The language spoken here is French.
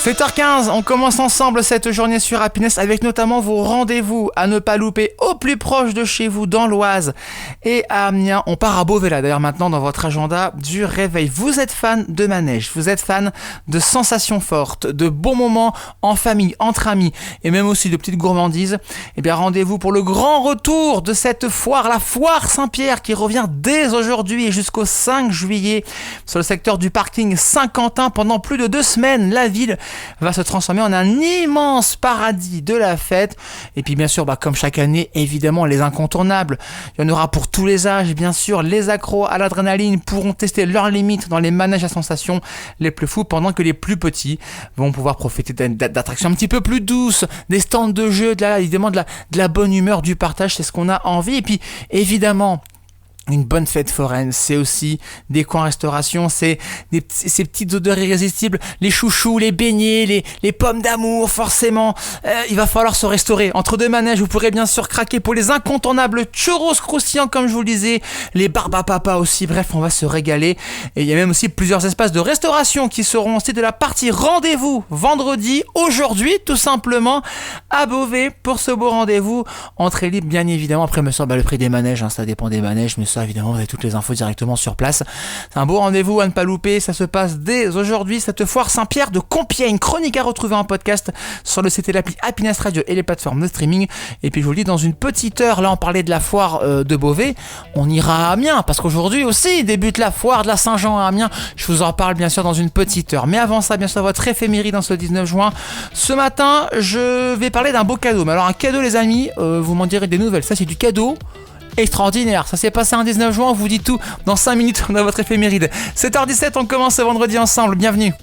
7h15, on commence ensemble cette journée sur Happiness avec notamment vos rendez-vous à ne pas louper au plus proche de chez vous dans l'Oise et à Amiens. On part à Beauvais là d'ailleurs maintenant dans votre agenda du réveil. Vous êtes fan de manège, vous êtes fan de sensations fortes, de bons moments en famille, entre amis et même aussi de petites gourmandises. Eh bien rendez-vous pour le grand retour de cette foire, la foire Saint-Pierre qui revient dès aujourd'hui et jusqu'au 5 juillet sur le secteur du parking Saint-Quentin pendant plus de 2 semaines. La ville va se transformer en un immense paradis de la fête. Et puis bien sûr, comme chaque année, évidemment, les incontournables. Il y en aura pour tous les âges, bien sûr. Les accros à l'adrénaline pourront tester leurs limites dans les manèges à sensations les plus fous, pendant que les plus petits vont pouvoir profiter d'attractions un petit peu plus douces, des stands de jeux, évidemment de la bonne humeur, du partage, c'est ce qu'on a envie. Et puis, évidemment, une bonne fête foraine, c'est aussi des coins restauration, c'est ces petites odeurs irrésistibles, les chouchous, les beignets, les pommes d'amour, forcément. Il va falloir se restaurer. Entre deux manèges, vous pourrez bien sûr craquer pour les incontournables churros croustillants, comme je vous le disais, les barbapapa aussi. Bref, on va se régaler. Et il y a même aussi plusieurs espaces de restauration qui seront aussi de la partie rendez-vous vendredi, aujourd'hui, tout simplement, à Beauvais pour ce beau rendez-vous. Entrée libre, bien évidemment. Après, me semble, le prix des manèges, ça dépend des manèges, mais ça, évidemment, vous avez toutes les infos directement sur place. C'est un beau rendez-vous à ne pas louper. Ça se passe dès aujourd'hui, cette foire Saint-Pierre de Compiègne. Chronique à retrouver en podcast sur le site et l'appli Happiness Radio et les plateformes de streaming. Et puis, je vous le dis, dans une petite heure, là, on parlait de la foire de Beauvais. On ira à Amiens, parce qu'aujourd'hui aussi débute la foire de la Saint-Jean à Amiens. Je vous en parle, bien sûr, dans une petite heure. Mais avant ça, bien sûr, votre éphémérie dans ce 19 juin. Ce matin, je vais parler d'un beau cadeau. Mais alors, un cadeau, les amis, vous m'en direz des nouvelles. Ça, c'est du cadeau extraordinaire, ça s'est passé un 19 juin, on vous dit tout dans 5 minutes dans votre éphéméride. 7h17, on commence ce vendredi ensemble, bienvenue.